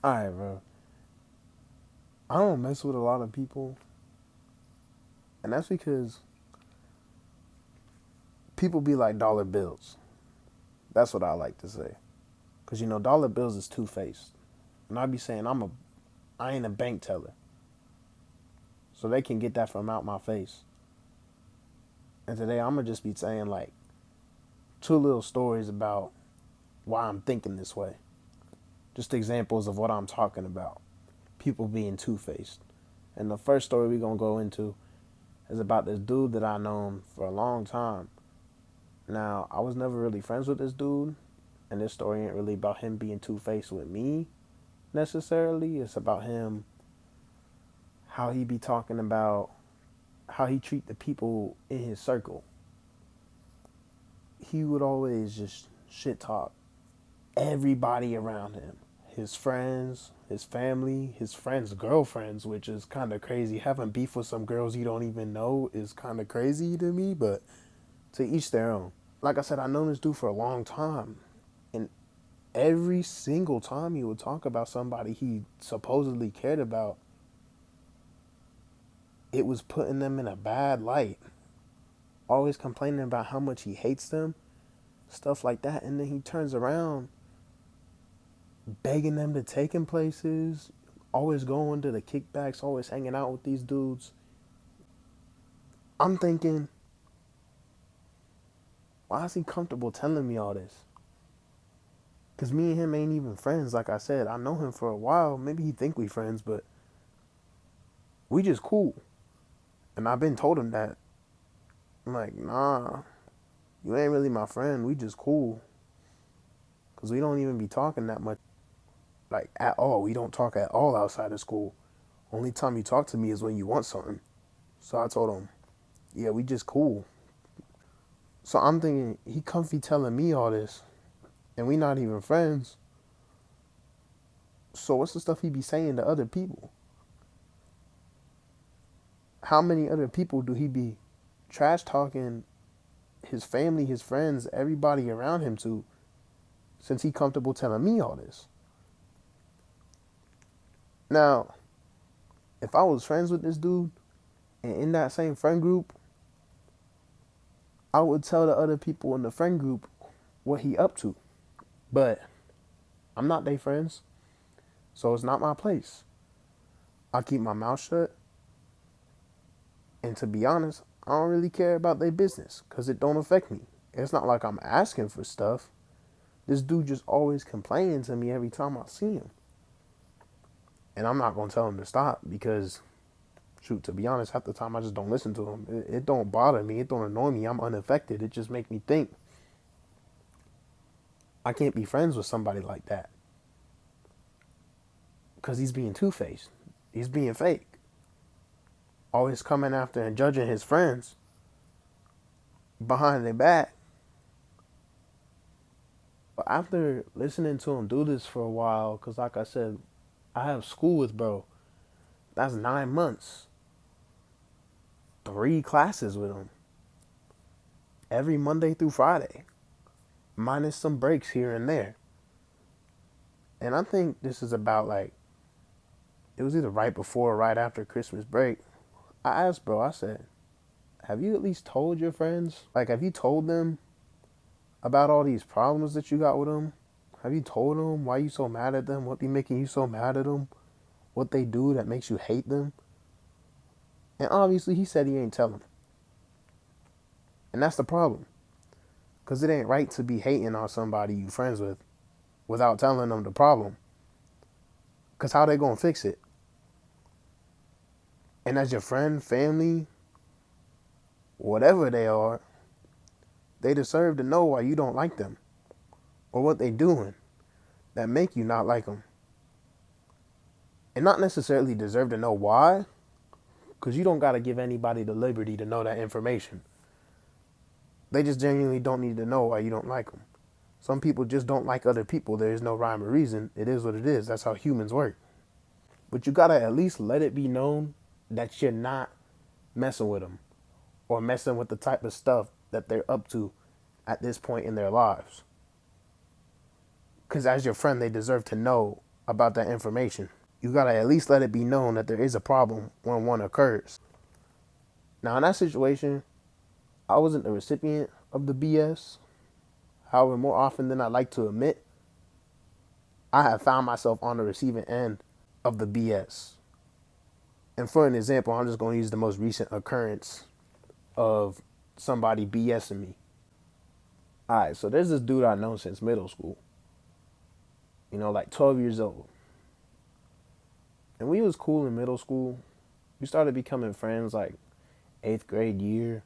Alright, bro. I don't mess with a lot of people, and that's because people be like dollar bills. That's what I like to say. Cause dollar bills is two faced, and I be saying I ain't a bank teller, so they can get that from out my face. And today I'm gonna just be saying like two little stories about why I'm thinking this way. Just examples of what I'm talking about. People being two faced. And the first story we're gonna go into is about this dude that I known for a long time. Now, I was never really friends with this dude, and this story ain't really about him being two faced with me necessarily. It's about him, how he be talking about how he treat the people in his circle. He would always just shit talk everybody around him. His friends, his family, his friends' girlfriends, which is kind of crazy. Having beef with some girls you don't even know is kind of crazy to me, but to each their own. Like I said, I known this dude for a long time. And every single time he would talk about somebody he supposedly cared about, it was putting them in a bad light. Always complaining about how much he hates them, stuff like that. And then he turns around begging them to take him places, always going to the kickbacks, always hanging out with these dudes. I'm thinking, why is he comfortable telling me all this? Because me and him ain't even friends. Like I said, I know him for a while. Maybe he think we friends, but we just cool. And I've been told him that. I'm like, nah, you ain't really my friend. We just cool. Because we don't even be talking that much. Like, at all. We don't talk at all outside of school. Only time you talk to me is when you want something. So I told him, yeah, we just cool. So I'm thinking, he comfy telling me all this, and we not even friends. So what's the stuff he be saying to other people? How many other people do he be trash talking his family, his friends, everybody around him to, since he comfortable telling me all this? Now, if I was friends with this dude, and in that same friend group, I would tell the other people in the friend group what he up to. But I'm not their friends, so it's not my place. I keep my mouth shut, and to be honest, I don't really care about their business because it don't affect me. It's not like I'm asking for stuff. This dude just always complaining to me every time I see him. And I'm not going to tell him to stop because, shoot, to be honest, half the time I just don't listen to him. It don't bother me. It don't annoy me. I'm unaffected. It just make me think I can't be friends with somebody like that because he's being two-faced. He's being fake. Always coming after and judging his friends behind their back. But after listening to him do this for a while, because like I said, I have school with bro. That's 9 months. 3 classes with him. Every Monday through Friday. Minus some breaks here and there. And I think this is about like, it was either right before or right after Christmas break. I asked bro, I said, have you at least told your friends? Like, have you told them about all these problems that you got with them? Have you told them why you so mad at them? What be making you so mad at them? What they do that makes you hate them? And obviously he said he ain't telling. And that's the problem. Because it ain't right to be hating on somebody you friends with without telling them the problem. Because how they going to fix it? And as your friend, family, whatever they are, they deserve to know why you don't like them. Or what they doing that make you not like them. And not necessarily deserve to know why. Because you don't got to give anybody the liberty to know that information. They just genuinely don't need to know why you don't like them. Some people just don't like other people. There is no rhyme or reason. It is what it is. That's how humans work. But you got to at least let it be known that you're not messing with them or messing with the type of stuff that they're up to at this point in their lives. Because as your friend, they deserve to know about that information. You gotta at least let it be known that there is a problem when one occurs. Now, in that situation, I wasn't the recipient of the BS. However, more often than I like to admit, I have found myself on the receiving end of the BS. And for an example, I'm just going to use the most recent occurrence of somebody BSing me. All right, so there's this dude I've known since middle school. Like 12 years old. And we was cool in middle school. We started becoming friends like 8th grade year,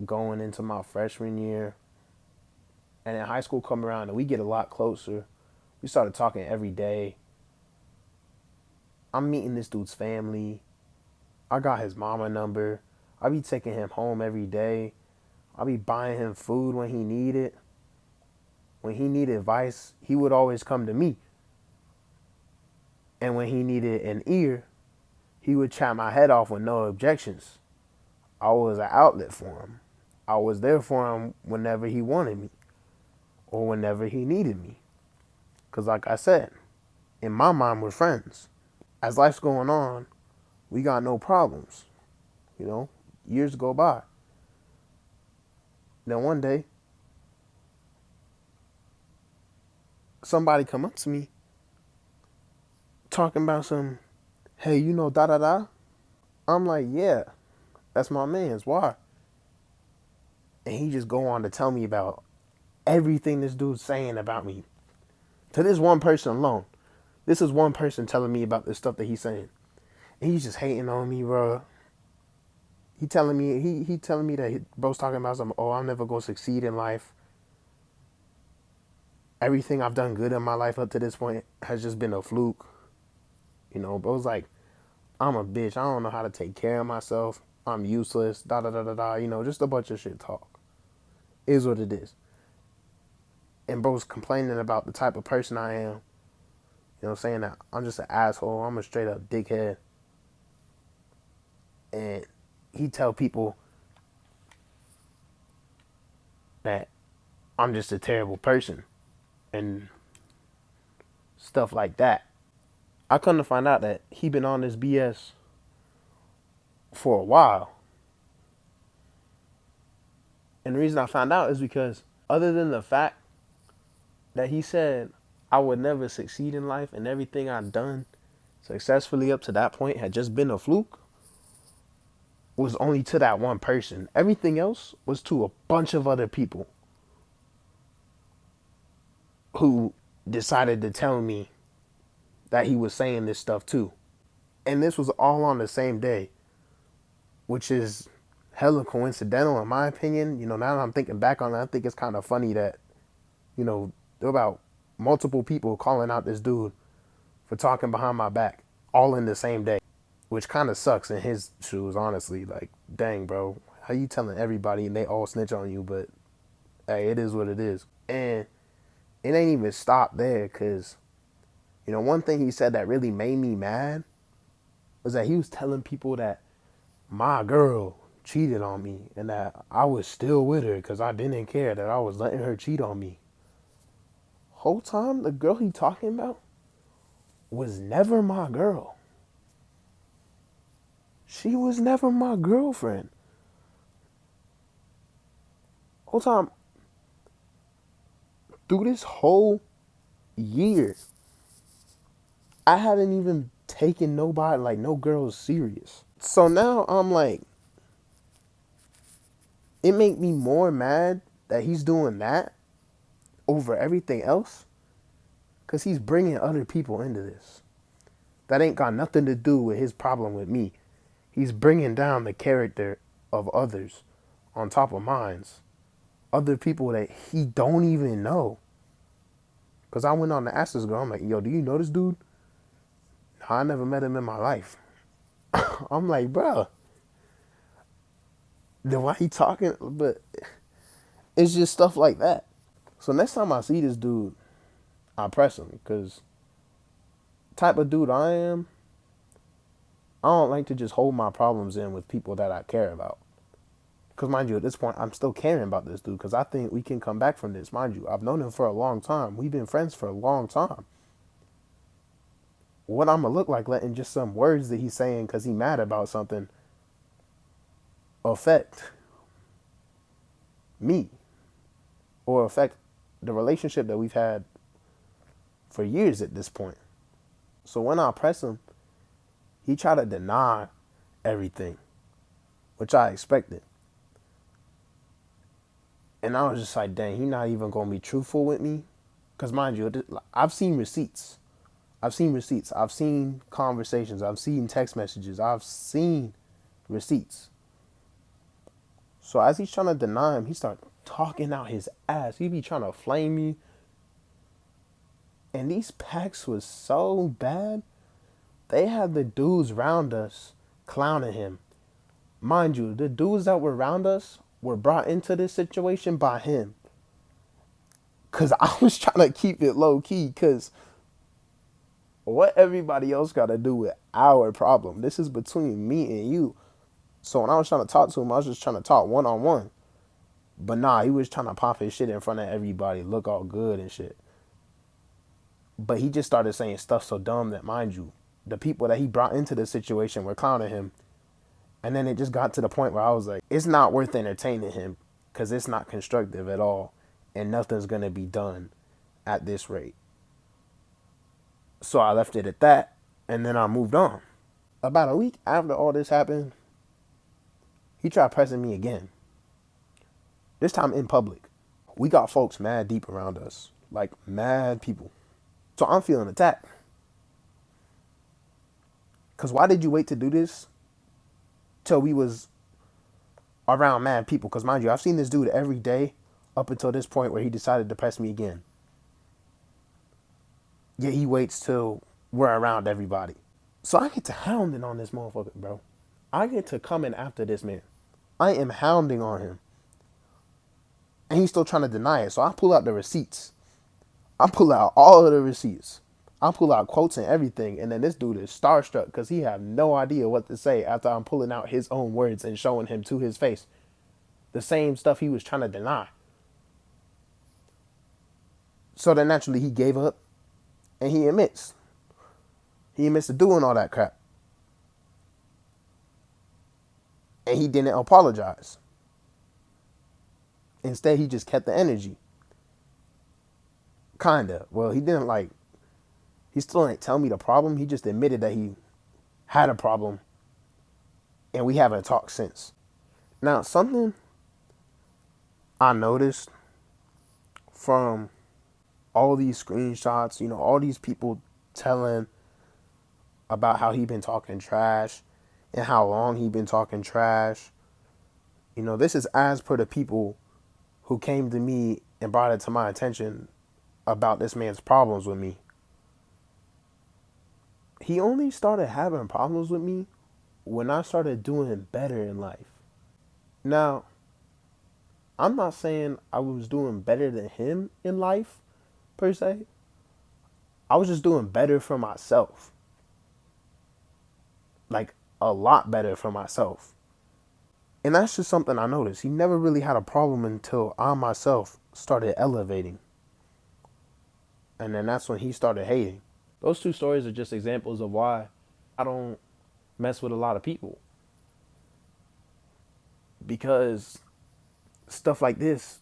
going into my freshman year. And then high school come around and we get a lot closer. We started talking every day. I'm meeting this dude's family. I got his mama number. I be taking him home every day. I be buying him food when he needed. When he needed advice, he would always come to me. And when he needed an ear, he would chop my head off with no objections. I was an outlet for him. I was there for him whenever he wanted me or whenever he needed me. Because like I said, in my mind, we're friends. As life's going on, we got no problems. Years go by. Then one day, somebody come up to me talking about some, hey, da da da. I'm like, yeah, that's my man's. Why? And he just go on to tell me about everything this dude's saying about me. To this one person alone. This is one person telling me about the stuff that he's saying. And he's just hating on me, bro. He telling me that bro's talking about something, oh, I'm never gonna succeed in life. Everything I've done good in my life up to this point has just been a fluke. Bro's like, I'm a bitch. I don't know how to take care of myself. I'm useless. Da da da da da. Just a bunch of shit talk. Is what it is. And bro's complaining about the type of person I am. Saying that I'm just an asshole. I'm a straight up dickhead. And he tell people that I'm just a terrible person and stuff like that. I come to find out that he been on this BS for a while. And the reason I found out is because other than the fact that he said I would never succeed in life and everything I've done successfully up to that point had just been a fluke, was only to that one person. Everything else was to a bunch of other people who decided to tell me that he was saying this stuff too. And this was all on the same day, which is hella coincidental in my opinion. Now that I'm thinking back on it, I think it's kind of funny that, there were about multiple people calling out this dude for talking behind my back all in the same day, which kind of sucks in his shoes, honestly. Like, dang, bro, how you telling everybody and they all snitch on you? But hey, it is what it is. And it ain't even stopped there, because, one thing he said that really made me mad was that he was telling people that my girl cheated on me and that I was still with her because I didn't care that I was letting her cheat on me. Whole time, the girl he talking about was never my girl. She was never my girlfriend. Whole time, through this whole year, I hadn't even taken nobody, like no girls, serious. So now I'm like, it made me more mad that he's doing that over everything else, because he's bringing other people into this. That ain't got nothing to do with his problem with me. He's bringing down the character of others on top of mine's. Other people that he don't even know. Because I went on to ask this girl, I'm like, yo, do you know this dude? No, I never met him in my life. I'm like, bro, then why he talking? But it's just stuff like that. So next time I see this dude, I press him, because type of dude I am, I don't like to just hold my problems in with people that I care about. Because mind you, at this point, I'm still caring about this dude, because I think we can come back from this. Mind you, I've known him for a long time. We've been friends for a long time. what I'm gonna look like letting just some words that he's saying because he mad about something affect me or affect the relationship that we've had for years at this point. So when I press him, he tried to deny everything, which I expected. And I was just like, dang, he not even gonna be truthful with me. Cause mind you, I've seen receipts. I've seen receipts. I've seen conversations. I've seen text messages. I've seen receipts. So as he's trying to deny him, he started talking out his ass. He be trying to flame me. And these packs was so bad. They had the dudes around us clowning him. Mind you, the dudes that were around us were brought into this situation by him. Because I was trying to keep it low key. Because what everybody else got to do with our problem? This is between me and you. So when I was trying to talk to him, I was just trying to talk one-on-one. But nah, he was trying to pop his shit in front of everybody, look all good and shit. But he just started saying stuff so dumb that, mind you, the people that he brought into the situation were clowning him. And then it just got to the point where I was like, it's not worth entertaining him because it's not constructive at all. And nothing's going to be done at this rate. So I left it at that. And then I moved on. About a week after all this happened, he tried pressing me again. This time in public. We got folks mad deep around us. Like mad people. So I'm feeling attacked. Because why did you wait to do this till we was around mad people? Because mind you, I've seen this dude every day up until this point where he decided to press me again. Yet he waits till we're around everybody. So I get to hounding on this motherfucker, bro. I get to coming after this man. I am hounding on him. And he's still trying to deny it. So I pull out the receipts. I pull out all of the receipts. I pull out quotes and everything. And then this dude is starstruck because he have no idea what to say after I'm pulling out his own words and showing him to his face the same stuff he was trying to deny. So then naturally he gave up and he admits. He admits to doing all that crap. And he didn't apologize. Instead, he just kept the energy. Kinda. Well, he didn't he still didn't tell me the problem. He just admitted that he had a problem. And we haven't talked since. Now, something I noticed from all these screenshots, all these people telling about how he been talking trash and how long he been talking trash. This is as per the people who came to me and brought it to my attention about this man's problems with me. He only started having problems with me when I started doing better in life. Now, I'm not saying I was doing better than him in life, per se. I was just doing better for myself. Like, a lot better for myself. And that's just something I noticed. He never really had a problem until I myself started elevating. And then that's when he started hating. Those two stories are just examples of why I don't mess with a lot of people. Because stuff like this,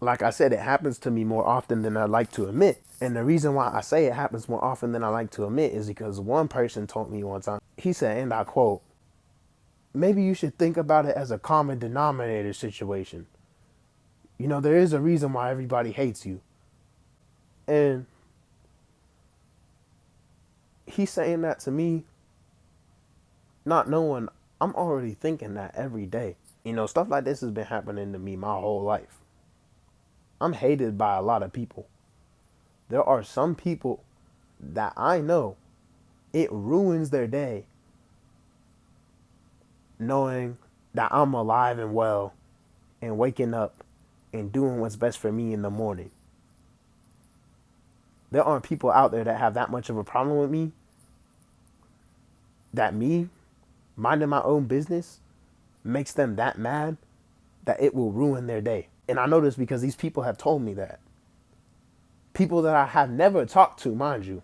like I said, it happens to me more often than I like to admit. And the reason why I say it happens more often than I like to admit is because one person told me one time, he said, and I quote, maybe you should think about it as a common denominator situation. There is a reason why everybody hates you. And he's saying that to me, not knowing I'm already thinking that every day. Stuff like this has been happening to me my whole life. I'm hated by a lot of people. There are some people that I know it ruins their day knowing that I'm alive and well and waking up and doing what's best for me in the morning. There aren't people out there that have that much of a problem with me, that me minding my own business makes them that mad that it will ruin their day. And I know this because these people have told me that. People that I have never talked to, mind you,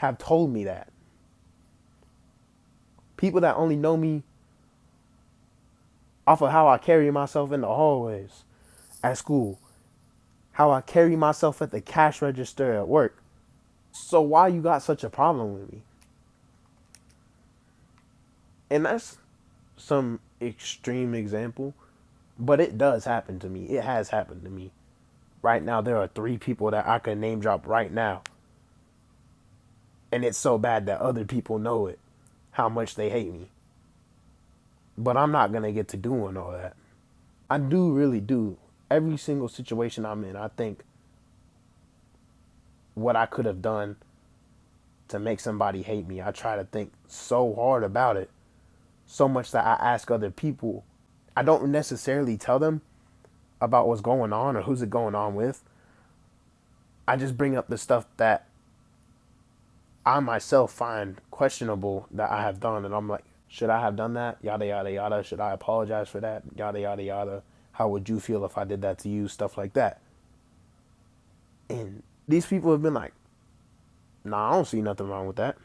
have told me that. People that only know me off of how I carry myself in the hallways at school, how I carry myself at the cash register at work. So why you got such a problem with me? And that's some extreme example, but it does happen to me. It has happened to me. Right now, there are 3 people that I can name drop right now. And it's so bad that other people know it, how much they hate me. But I'm not going to get to doing all that. I do really do. Every single situation I'm in, I think what I could have done to make somebody hate me. I try to think so hard about it. So much that I ask other people. I don't necessarily tell them about what's going on or who's it going on with. I just bring up the stuff that I myself find questionable that I have done. And I'm like, should I have done that? Yada, yada, yada. Should I apologize for that? Yada, yada, yada. How would you feel if I did that to you? Stuff like that. And these people have been like, nah, I don't see nothing wrong with that.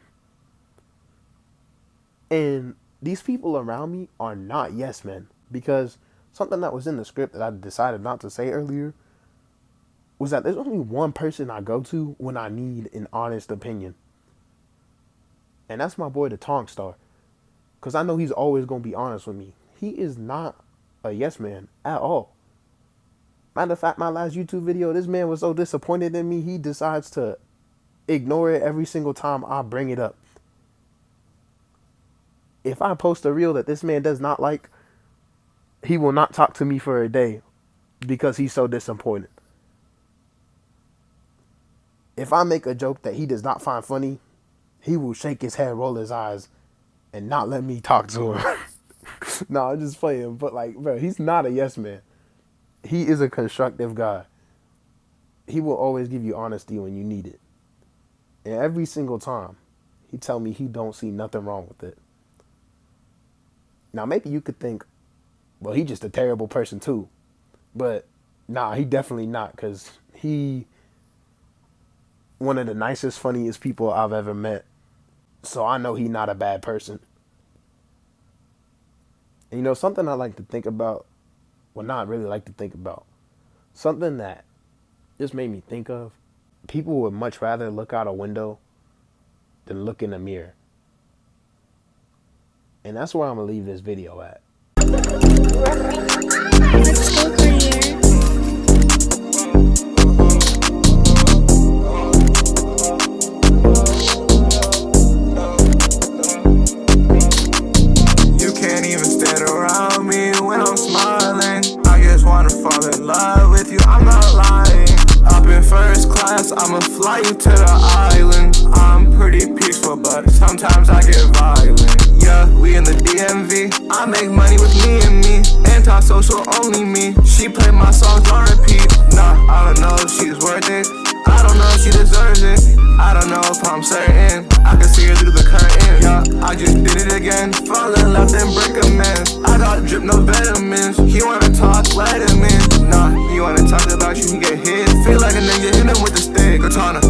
And these people around me are not yes men. Because something that was in the script that I decided not to say earlier was that there's only one person I go to when I need an honest opinion. And that's my boy, the Tonk Star. Because I know he's always going to be honest with me. He is not a yes man at all. Matter of fact, my last YouTube video, this man was so disappointed in me, he decides to ignore it every single time I bring it up. If I post a reel that this man does not like, he will not talk to me for a day because he's so disappointed. If I make a joke that he does not find funny, he will shake his head, roll his eyes, and not let me talk to him. No, I'm just playing. But like, bro, he's not a yes man. He is a constructive guy. He will always give you honesty when you need it. And every single time, he tell me he don't see nothing wrong with it. Now, maybe you could think, well, he just a terrible person too. But nah, he definitely not, because he one of the nicest, funniest people I've ever met. So I know he not a bad person. And you know, something I like to think about, well, not really like to think about, something that just made me think of, people would much rather look out a window than look in a mirror. And that's where I'm going to leave this video at. Let's go career. You can't even stand around me when I'm smiling. I just wanna fall in love with you, I'm not lying. Up in first class, I'ma fly you to the island. I'm pretty peaceful, but sometimes I get violent. Yeah, we in the DMV, I make money with me and me. Anti-social, only me. She play my songs on repeat. Nah, I don't know if she's worth it. I don't know if she deserves it. I don't know if I'm certain. I can see her through the curtain. Yeah, I just did it again. Fall in love, then break amends. I got drip, no vitamins. He wanna talk, let him in. Nah, he wanna talk about you, he get hit. Feel like a nigga hit him with the stick. Katana.